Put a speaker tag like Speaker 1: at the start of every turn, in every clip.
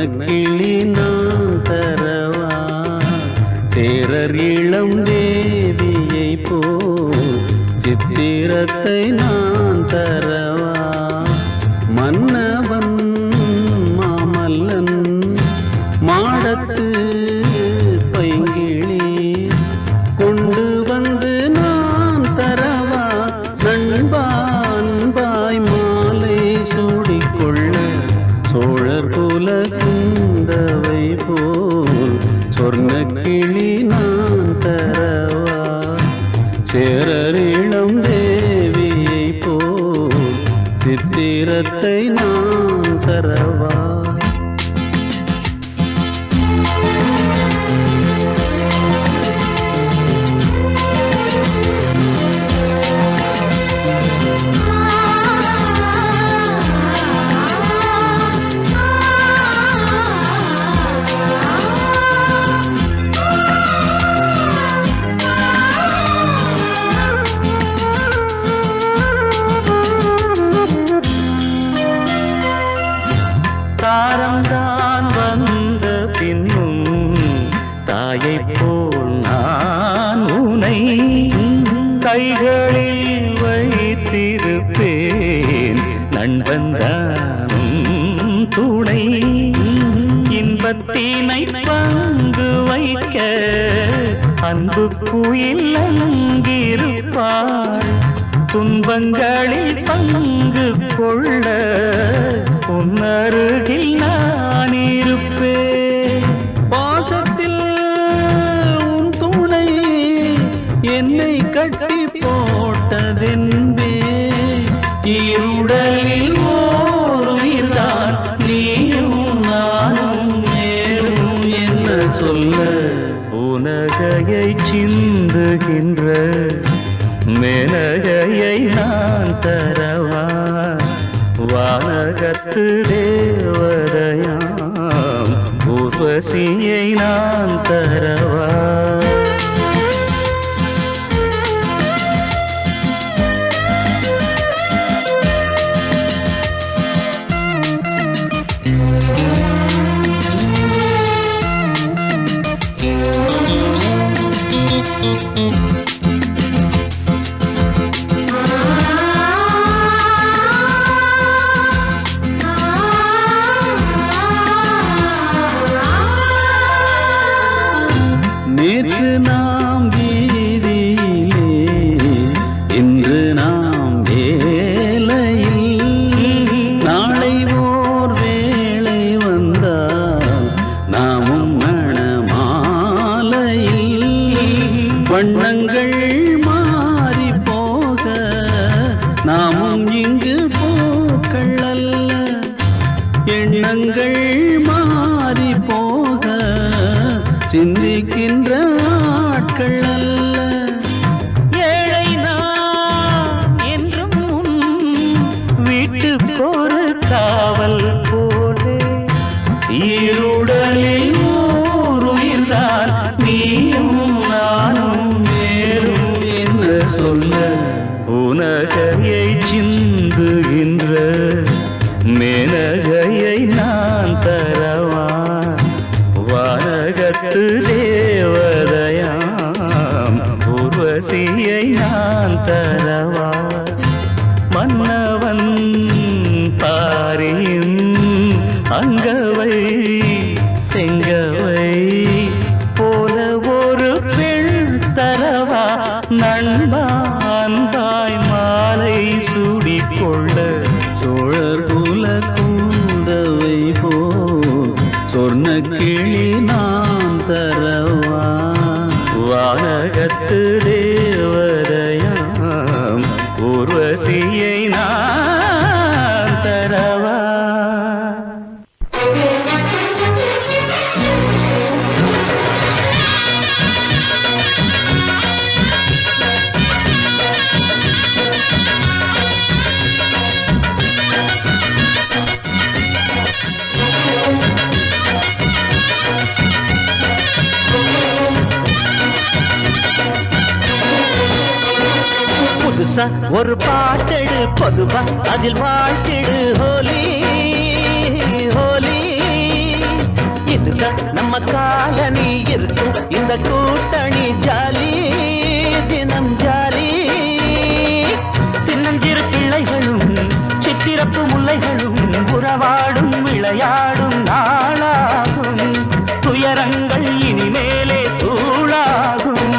Speaker 1: கிளி நான் தரவா சேரர் இளம் தேவியை போ சித்திரத்தை நான் தரவா மன்னவன் மாமல்லன் மாடத்து பைங்கிளி கொண்டு வந்து நான் தரவா நண்பாய் மாலை சூடிக்கொள்ள சோழர் குல குந்தவை போல் சொர்ண கிளி நான் தரவா சேரர் இளம் தேவியை போல் சித்திரத்தை நான் தரவா தாரம்தான் வந்த பின்னும் தாயை போல் நான் உனை கைகளில் வைத்திருப்பேன் நண்பன்தானும் துணை இன்பத்தினை பங்கு வைக்க அன்பு குயில் அங்கிருப்பாள் துன்பங்களில் பங்கு கொள்ள உன்னருகில் நான் இருப்பேன் பாசத்தில் உன் துணை என்னை கட்டி போட்டதென்பே இருடலில் ஓருயிர்தான் நீயும் நானும் நேரும் என்ன சொல்ல உனகையை சிந்துகின்ற மேனகையை நான் தரவா வானகத்து தேவதையாம் ஊர்வசியை நான் தரவா நேற்று நாம் வீதியிலே இன்று நாம் வேலையில் நாளை ஓர் வேளை வந்தால் நாமும் மணமாலையில் வண்ணங்கள் மாறி போக நாமும் இங்கு போக்கள் அல்ல எண்ணங்கள் மாறி போக சிந்திக்கின்ற ஆட்கள் அல்ல ஏழை நான் என்றும் வீட்டுக்கொரு காவல் போலே ஈருடலில் ஓருயிர்தான் நீயும் நானும் வேறும் என்று சொல்ல உனகையை சிந்துகின்ற மேனகையை நான் தரவா வானகத்து தேவதையாம் ஊர்வசியை நான் தரவா மன்னவன் பாரியின் அங்கவை செங்கவை போல ஒரு பெண் தரவா நண்பாய் மாலை சூடிக்கொள்ள சோழர் குல குந்தவை போல் சொர்ண கிளி நான் தரவா வானகத்து தேவதையாம் ஊர்வசியை நான் தரவா புதுசா ஒரு பாட்டெடு பொதுவா அதில் வாழ்த்திடு ஹோலி ஹோலி காலனி இருக்கும் இந்த கூட்டணி ஜாலி தினம் ஜாலி. சின்னஞ்சிறு பிள்ளைகளும் சித்திரப்பு முல்லைகளும் உறவாடும் விளையாடும் நாளாகும். துயரங்கள் இனிமேலே தூளாகும்.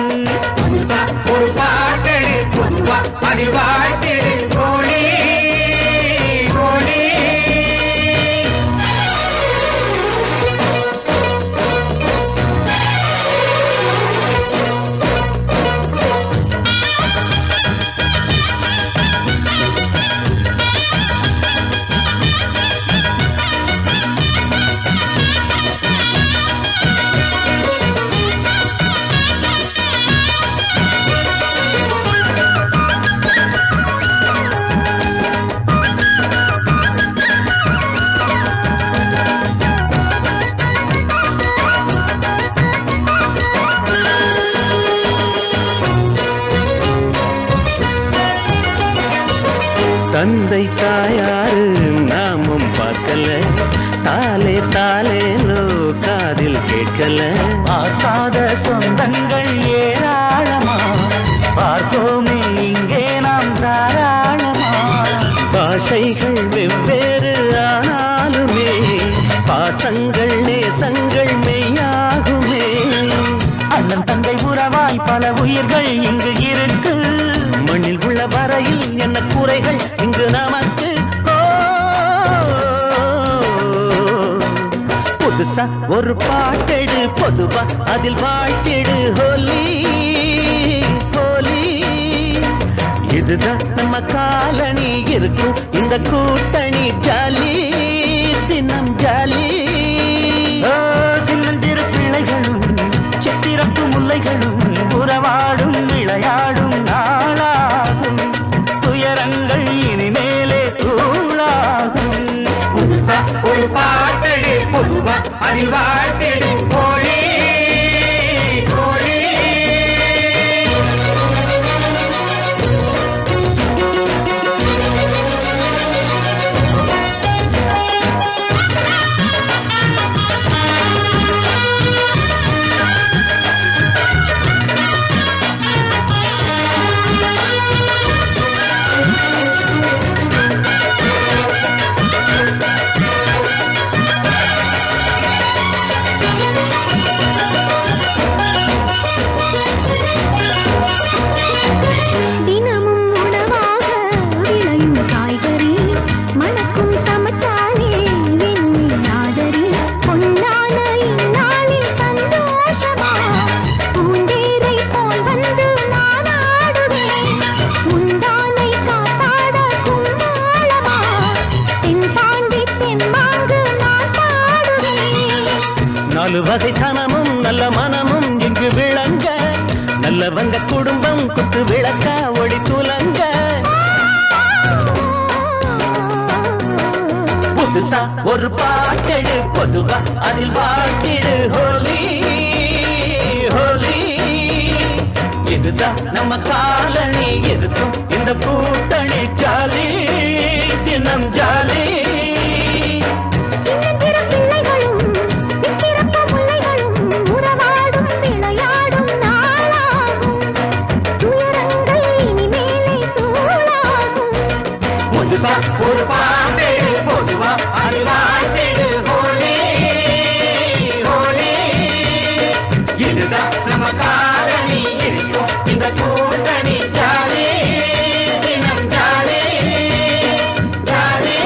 Speaker 2: ஒரு பாட்டெடு பொதுவா அதில் வாழ்த்தெடு கோழி கோழி.
Speaker 1: தந்தை தாயாரு நாமும் பார்க்கல, தாலே தாலேலோ காதில் கேட்கல. பார்க்காத சொந்தங்கள் ஏராளமா, பார்ப்போமே இங்கே நாம் தாராளமா. பாஷைகள் வெவ்வேறு ஆனாலுமே பாசங்கள் நேசங்கள் மெய்யாகுமே. அண்ணன் தங்கை உறவாய் பல உயிர்கள் இங்கு இருக்கு. மண்ணில் உள்ள வரையில் என்ன குறைகள் இங்கு நமக்கு. புதுசா ஒரு பாட்டெடு பொதுவா அதில் வாழ்த்திடு ஹோலி ஹோலி. இதுதான் நம்ம காலனி இருக்கும் இந்த கூட்டணி ஜாலி தினம் ஜாலி. சின்னஞ்சிறு பிள்ளைகளும் சித்திரப்பு முல்லைகளும் உறவாடும் விளையாடும் நாளாகும். துயரங்கள் இனிமேலே தூளாகும்.
Speaker 2: புதுசா ஒரு பாட்டெடு பொதுவா அதில் வாழ்த்தெடு கோழி கோழி.
Speaker 1: நாலு வகை சனமும் நல்ல மனமும் இங்கு விளங்க. நல்லவங்க குடும்பம் குத்து விளக்க ஒளி துலங்க. புதுசா ஒரு பாட்டெடு பொதுவா அதில் வாழ்த்திடு ஹோலி ஹோலி. இதுதான் நம்ம காலனி இருக்கும் இந்த கூட்டணி ஜாலி தினம் ஜாலி.
Speaker 2: ஒரு பாட்டெடு பொதுவா அதில் வாழ்த்தெடு ஹோலி ஹோலி. இதுதான் நம்ம காலனி இருக்கும் இந்த கூட்டணி ஜாலி தினம் ஜாலி ஜாலி.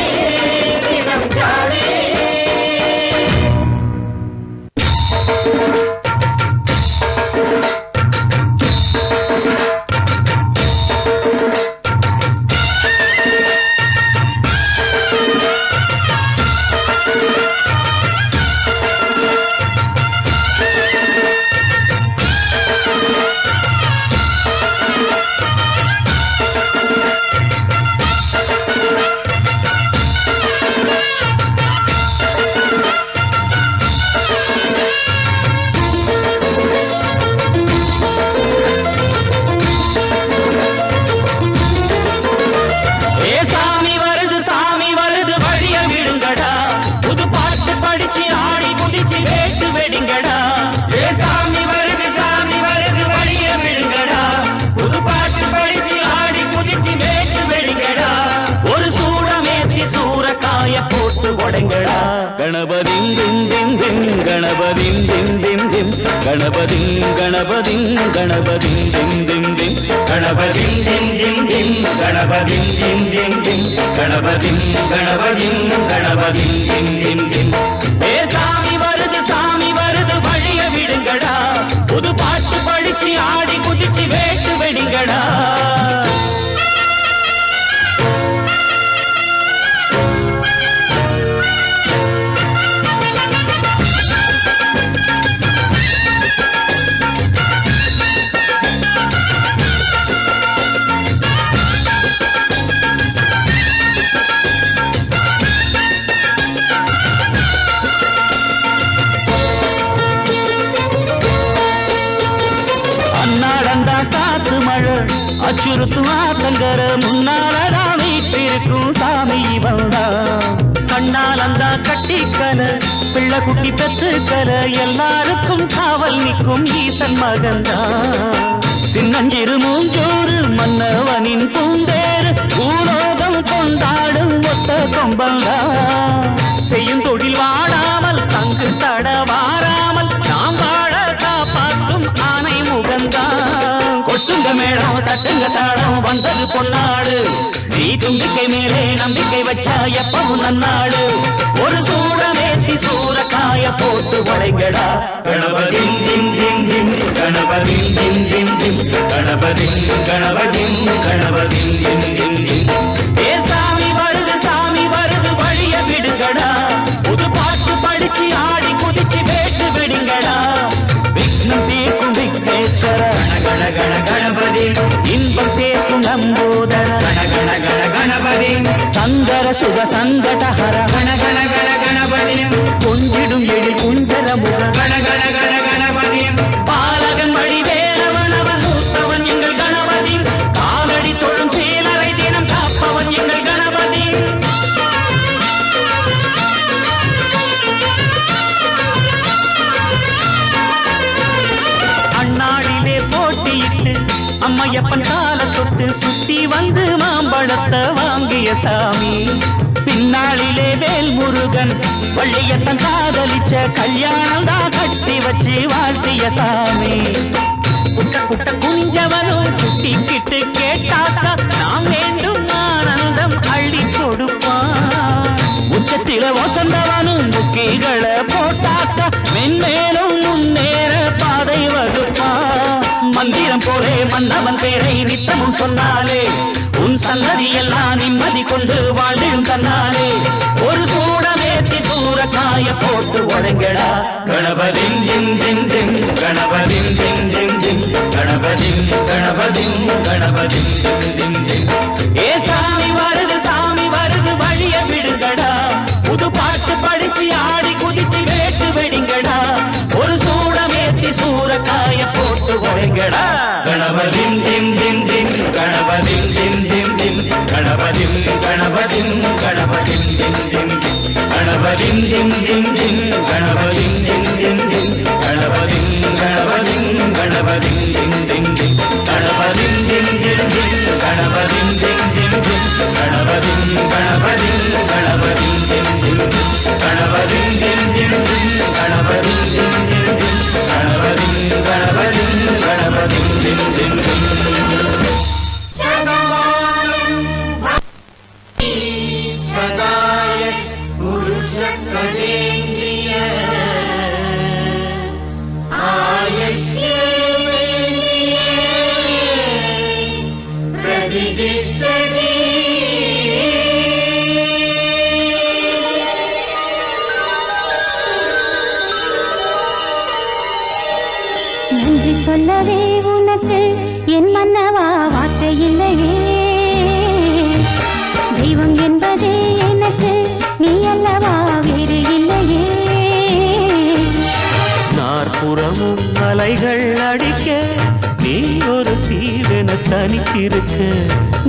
Speaker 1: உடைங்கடா கணபதிம் திம் திம் திம் கணபதிம் திம் திம் திம் கணபதிம் கணபதிம் கணபதிம் திம் திம் திம்
Speaker 2: கணபதிம் திம் திம் திம் கணபதிம் திம் திம் திம் கணபதிம் கணபதிம் கணபதிம் திம் திம் திம்
Speaker 1: ஏ சாமி வருது வழிய விடுங்கடா புது பாட்டு படிச்சு ஆடி குதிச்சு வேட்டு வெடிங்கடா காத்து மழை அச்சுறுத்தும் ஆத்தங்கர முன்னாலடா வீட்டிருக்கும் சாமி வந்தா கண்ணால் அந்த கட்டிக்கல பிள்ளை குட்டி பெத்துக்கல எல்லாருக்கும் காவல் நிற்கும் ஈசன் மகந்தா சின்னஞ்சிறு மூஞ்சோறு மன்னவனின் பூந்தேறு பூலோகம் கொண்டாடும் ஒத்த கொம்பந்தா செய்யும் தொழில் வாடாமல் தங்கு தட வாராமல் நாம் வாழ காப்பாற்றும் ஆனை முகந்தா கொட்டுங்க மேடம் தட்டுங்க தாடம் வந்தது பொன்னாடு நீ தும்பிக்கை மேலே நம்பிக்கை வச்சா எப்பவும் நன்னாடு ஒரு சூடமேத்தி சூறக்காய போட்டு வளைங்கடா
Speaker 2: கணபதிம் திம் திம் திம் கணபதிம் திம் திம் திம் கணபதிம் கணபதிம் கணபதிம் திம் திம் திம்
Speaker 1: ஏ சாமி வருது வழிய விடுங்கடா புது பாட்டு படிச்சு ஆடி குதிச்சு வேட்டு வெடிங்கடா விக்னம் தீர்க்கும் விக்னேஸ்வர
Speaker 2: கண கண கணபதி
Speaker 1: இன்பம் சேர்க்கும் நம்போதர
Speaker 2: கண கண கண கணபதி
Speaker 1: சங்கர சுக சங்கடஹர
Speaker 2: கண கண கண கணபதி
Speaker 1: கொஞ்சிடும் எழில் குஞ்சர முக
Speaker 2: கண கண கண கணபதி
Speaker 1: பாலகன் வழி வேலவனவன் மூத்தவன் எங்கள் கணபதி காலடி தொழும் சீலரை தினம் காப்பவன் எங்கள் கணபதி அந்நாளிலே போட்டியிட்டு அம்மையப்பன் கால தொட்டு சுத்தி வந்து மாம்பழத்தை வாங்கிய சாமி பின்னாளிலே வேல் முருகன் வள்ளியத்தன் காதலிச்ச கல்யாணம் தான் கட்டி வச்சு வாழ்த்திய சாமி குட்ட குட்ட குஞ்சவனும் குட்டிக்கிட்டு கேட்டாக்கா நாம் வேண்டும் ஆனந்தம் அள்ளி கொடுப்பான் உச்சத்தில வசந்தவனும் முக்கிகளை போட்டாக்கா மென்மேலும் முன்னேற பாதை வகுப்பான் மந்திரம் போலே மன்னவன் பேரை நித்தமும் சொன்னாலே உன் சன்னதி எல்லாம் நிம்மதி கொண்டு வாழ்ந்திடும் தன்னாலே ஒரு சூடமேத்தி சூறக்காய போட்டு உடைங்கடா
Speaker 2: கணபதிம் திம் திம் திம் கணபதிம் திம் திம் திம் கணபதிம் கணபதிம் கணபதிம் திம் திம் திம்
Speaker 1: ஏ சாமி வருது வழிய விடுங்கடா புது பாட்டு படிச்சு ஆடி குதிச்சு வேட்டு வெடிங்கடா ஒரு சூடமேத்தி சூறக்காய போட்டு உடைங்கடா
Speaker 2: கணபதிம் திம் திம் திம் கணபதிம் திம் திம் திம் கணபதிம் கணபதிம் கணபதிம் திம் திம் திம் கணபதிம் திம் திம் திம் கணபதிம் திம் திம் திம் கணபதிம் கணபதிம் கணபதிம் திம் திம் திம் கணபதிம் திம் திம் திம் கணபதிம் திம் திம் திம் கணபதிம் கணபதிம் கணபதிம் திம் திம் திம் கணபதிம் திம் திம் திம் கணபதிம் திம் திம் திம் கணபதிம் கணபதிம் கணபதிம் திம் திம் திம் सदाय पुरुष सदेन्द्रिय आयुष्येन्द्रिये प्रतिष्ठति
Speaker 3: நன்றி சொல்லவே உனக்கு என் மன்னவா வார்த்தை இல்லையே தெய்வம் என்பதே எனக்கு நீ அல்லவா வேறு இல்லையே
Speaker 1: நாற்புறமும் அலைகள் அடிக்க நீ ஒரு தீவென தனித்திருக்க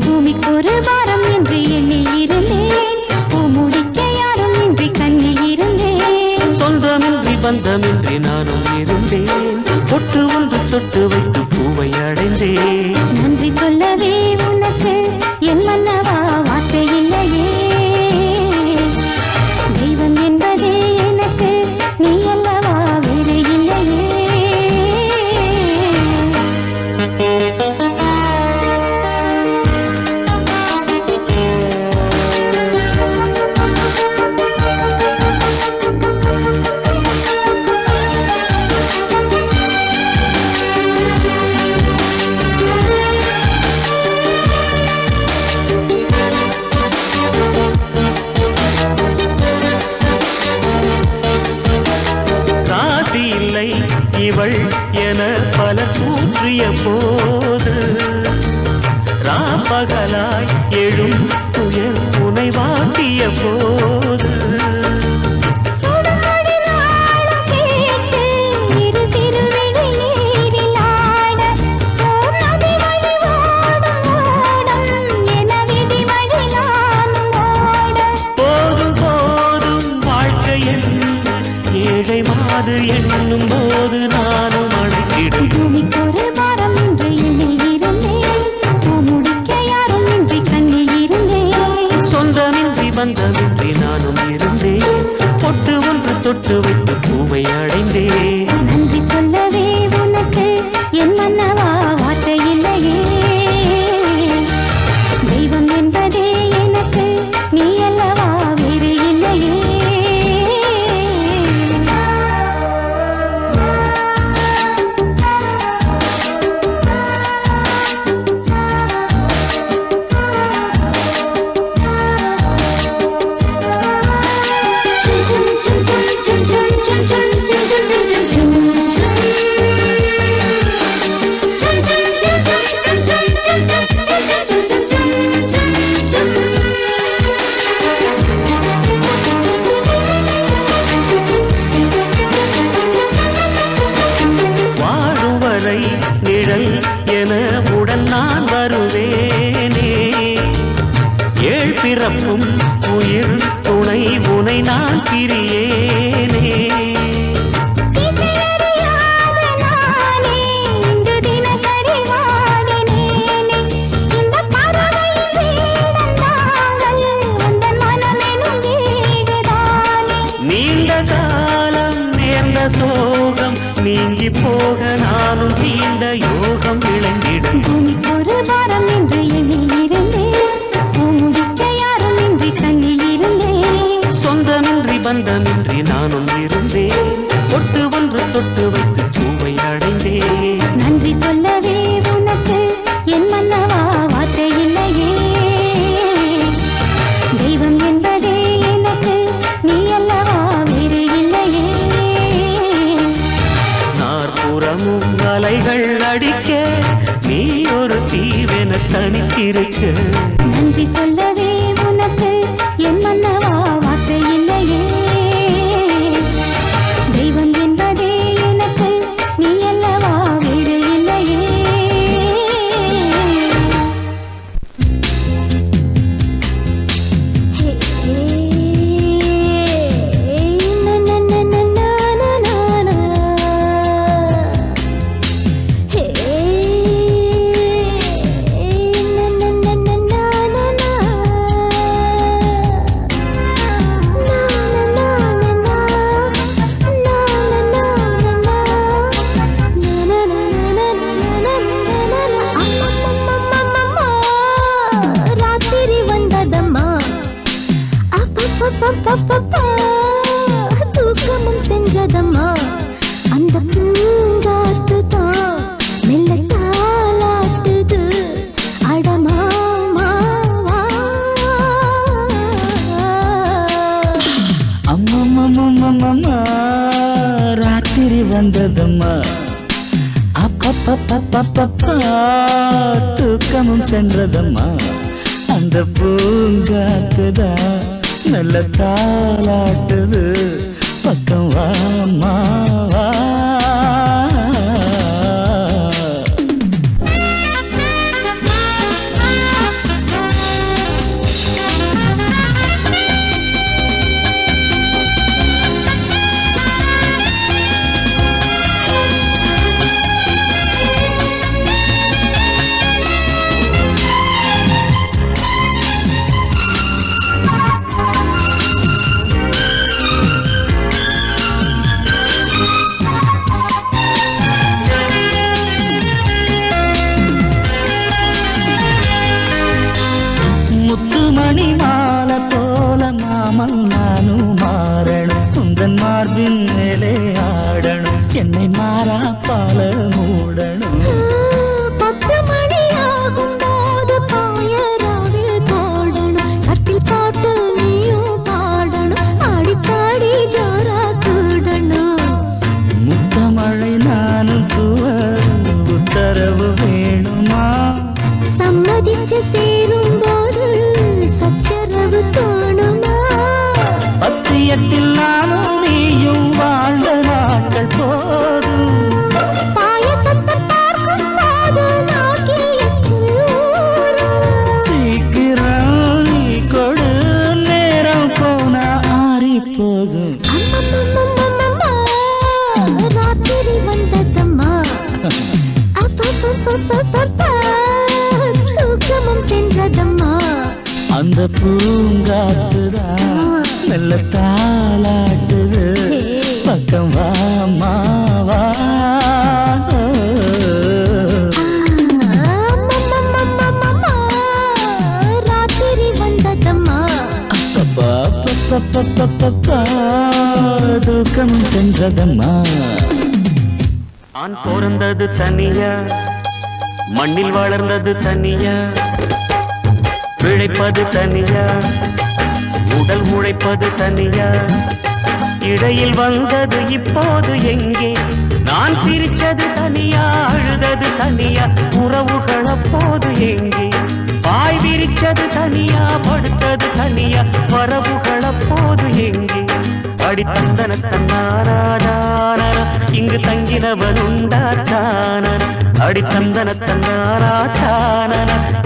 Speaker 3: பூமிக்கு ஒரு வாரம் என்று எண்ணி இருந்தேன் பூ முடிக்க யாரும் இன்றி கண்ணில் இருந்தேன்
Speaker 1: சொந்தமின்றி பந்தமின்றி நானும் இருந்தேன் பொட்டு ஒன்று தொட்டு வைத்து பூவை அடைந்தேன்
Speaker 3: நன்றி சொல்லவே உனக்கு என் மன்னவா வார்த்தை இல்லையே
Speaker 1: இவள் என பல கூற்றிய போது ராப்பகலாய் எழும் துயர் உனை வாட்டிய போது மாது எண்ணும் போது நானும் அழைத்திடும்
Speaker 3: பூமிக்கொரு வாரம் என்று எண்ணில் இருந்தேன் பூமுடிக்க யாரும் இன்றி கண்ணில் இருந்தேன்
Speaker 1: சொந்தமின்றி பந்தமின்றி நானும் இருந்தேன் பொட்டு ஒன்று தொட்டு வைத்து பூவை அடைந்தேன்
Speaker 3: நன்றி சொல்லவே உனக்கு என் மன்னவா வார்த்தை இல்லையே தெய்வம் என்பதே எனக்கு நீ அல்லவா வேறு இல்லையே
Speaker 1: நிழல் என உடன் நான் வருவேனே ஏழ் பிறப்பும் உயிர் துணை உனை நான் பிரியேனே நீண்ட காலம் நேர்ந்த சோகம் நீங்கி போக நானும் தீண்ட யோகம் விளங்கிடும்
Speaker 3: பூமிக்கொரு வாரம் என்று எண்ணில் இருந்தேன் பூமுடிக்க யாரும் இன்றி கண்ணில் இருந்தேன்
Speaker 1: சொந்தமின்றி பந்தமின்றி நானும் இருந்தேன் பொட்டு ஒன்று தொட்டு வைத்து பூவை அடைந்தேன்
Speaker 3: நன்றி சொல்லவே உனக்கு என் மன்னவா வார்த்தை இல்லையே தெய்வம் என்பதே எனக்கு நீ அல்லவா வேறு இல்லையே
Speaker 1: நாற்புறமும் அலைகள் அடிக்க நீ ஒரு தீவென தனித்திருக்க
Speaker 3: நன்றி சொல்லவே உனக்கு என் மன்னவா வார்த்தை இல்லையே தெய்வம் என்பதே எனக்கு நீ அல்லவா வேறு இல்லையே ராத்திரி வந்ததம்மா அப்பப்பப்பப்பப்பா தூக்கமும் சென்றதம்மா அந்த பூங்காத்து தான் மெல்ல தாலாட்டுது அடமாமா
Speaker 2: அம்மம்மம்மம்மம்மா ராத்திரி வந்ததம்மா அப்பப்பப்பப்பப்பா தூக்கமும் சென்றதம்மா அந்த பூங்காத்துதான் நல்ல தாலாட்டுது பக்கம் வாமா வா முத்துமணி மாலை போல மாமன் நானும் மாறணும் உந்தன் மார்பின் மேலே ஆடணும் என்னை மாறா பால மூடணும்
Speaker 3: 10 மணி ஆகும் போது பாயராவில் போடணும் கட்டில் பாட்டு நீயும் பாடணும் ஆடி பாடி ஜோரா கூடணும்
Speaker 2: முத்தமழை நான்
Speaker 1: மையத்தில் நானும் நீயும் வாழ்ந்த நாட்கள் போதும்.
Speaker 3: பாயசத்தை பார்க்கும் போது நாக்கி எச்சில் ஊறும்.
Speaker 1: சீக்கிரம் நீ கொடு, நேரம் போனா ஆறி போகும்.
Speaker 3: அம்மம்மம்மம்மம்மம்மா, ராத்திரி வந்ததம்மா. அப்பப்பப்பப்பப்பா, தூக்கமும் சென்றதம்மா.
Speaker 1: அந்த பூங்காத்துதான் நல்ல தாளாட்டுது, பக்கம் வாமாவா.
Speaker 3: அம்மம்மம்மம்மம்மா, ராத்திரி வந்ததம்மா.
Speaker 1: அப்பப்பப்பப்பப்பப்பா, தூக்கம் சென்றதம்மா. நான் பிறந்தது தனியா, மண்ணில் வளர்ந்தது தனியா, பிழைப்பது தனியா, உடல் உழைப்பது தனியா, இடையில் வந்தது இப்போது எங்கே? நான் சிரிச்சது தனியா, அழுதது தனியா, உறவுகள் அப்போது எங்கே? பாய் விரிச்சது தனியா, படுத்தது தனியா, வரவுகள் அப்போது எங்கே? அடி தந்தன தன்னாரான இங்கு தங்கினவன் உண்டாச்சான, அடி தந்தன தன்னாரான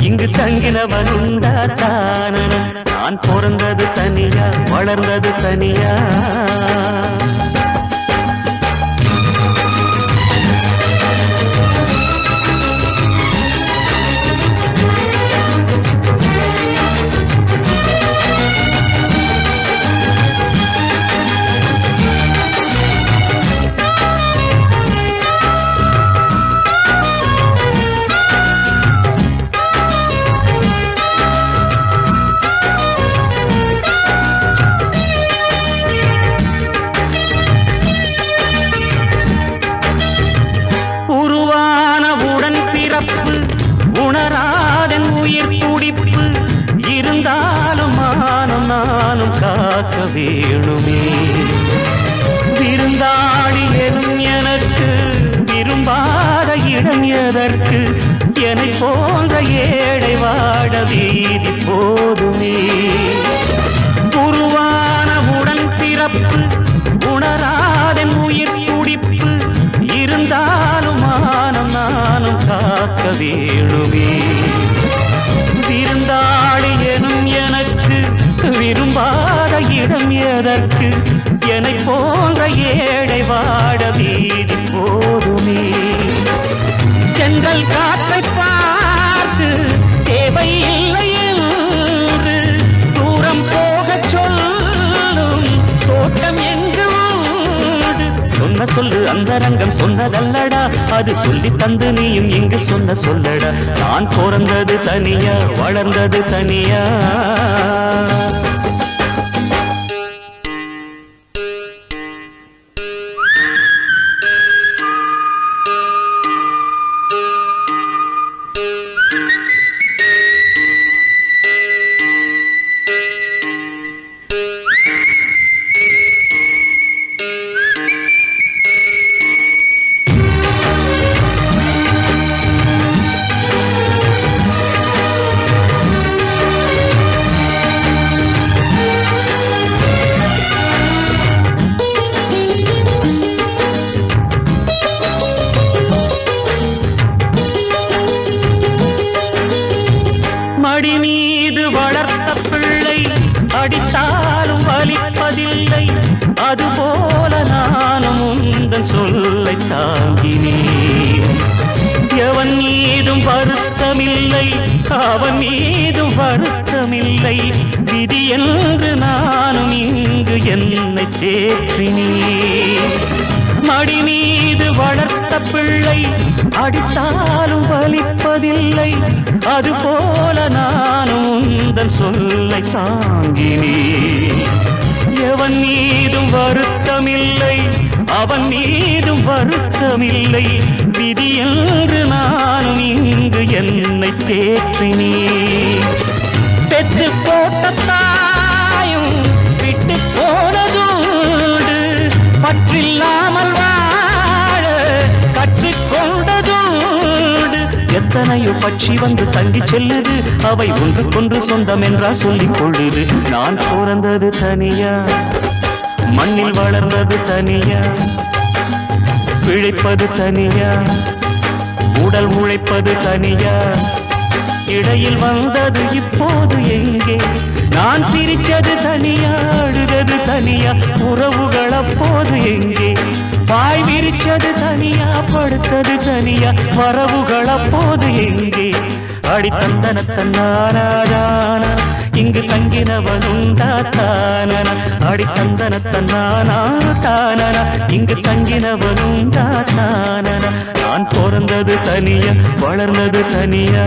Speaker 1: இங்கு தங்கினவன் உண்டாச்சான. நான் பிறந்தது தனியா, வளர்ந்தது தனியா. உணராதன் உயிர் துடிப்பு இருந்தாலும் மானம் நானும் காக்க வேணுமே. விருந்தாளி எனும் எனக்கு விரும்பாத இடம் எதற்கு? என்னை போன்ற ஏழை வாட வீதி போதுமே. உருவான உடன் பிறப்பு உணராதன் உயிர் துடிப்பு இருந்தாலும் மானம் நானும் காக்க வேணுமே. விருந்தாளி எனும் எனக்கு விரும்பாத இடம் எதற்கு? என்னை போன்ற ஏழை வாட வீதி போதுமே. தென்றல் காற்றை பார்த்து தேவையில்லை என்று தூரம் போகச் சொல்லும் தோட்டம் எங்கு உண்டு? சொன்ன சொல்லு அந்த ரங்கம் சொன்னதல்லடா, அது சொல்லி தந்து நீயும் இங்கு சொன்ன சொல்லடா. நான் பிறந்தது தனியா, வளர்ந்தது தனியா. மடி மீது வளர்த்த பிள்ளை அடித்தாலும் வலிப்பதில்லை, அதுபோல நானும் உந்தன் சொல்லை தாங்கினேன். எவன் மீதும் வருத்தமில்லை, அவன் மீதும் வருத்தமில்லை, விதி என்று நானும் இங்கு என்னை தேற்றினேன். மடி மீது வளர்த்த பிள்ளை அடித்தாலும் வலிப்பதில்லை, அதுபோல நானும் உந்தன் சொல்லை தாங்கினேன். எவன் மீதும் வருத்தமில்லை, அவன் மீதும் வருத்தமில்லை, விதி என்று நானும் இங்கு என்னை தேற்றினேன். பெற்று போட்ட தாயும் விட்டு போனதுண்டு, பற்றில்லாமல் வாழ கற்றுக்கொண்டதுண்டு. எத்தனையோ பட்சி வந்து தங்கி செல்லுது, அவை ஒன்றுக்கொன்று சொந்தம் என்றா சொல்லிக் கொள்ளுது. நான் பிறந்தது தனியா, மண்ணில் வளர்ந்தது தனியா, பிழைப்பது தனியா, உடல் உழைப்பது தனியா, இடையில் வந்தது இப்போது எங்கே? நான் சிரிச்சது தனியா, அழுதது தனியா, உறவுகள் அப்போது எங்கே? பாய் விரிச்சது தனியா, படுத்தது தனியா, வரவுகள் அப்போது எங்கே? அடி தந்தனத்தன்னானா இங்கு தங்கினவனுண்டா தானன, அடி தந்தனத்தன்னானா தானன இங்கு தங்கினவனுண்டா தானன. நான் பிறந்தது தனியா, வளர்ந்தது தனியா.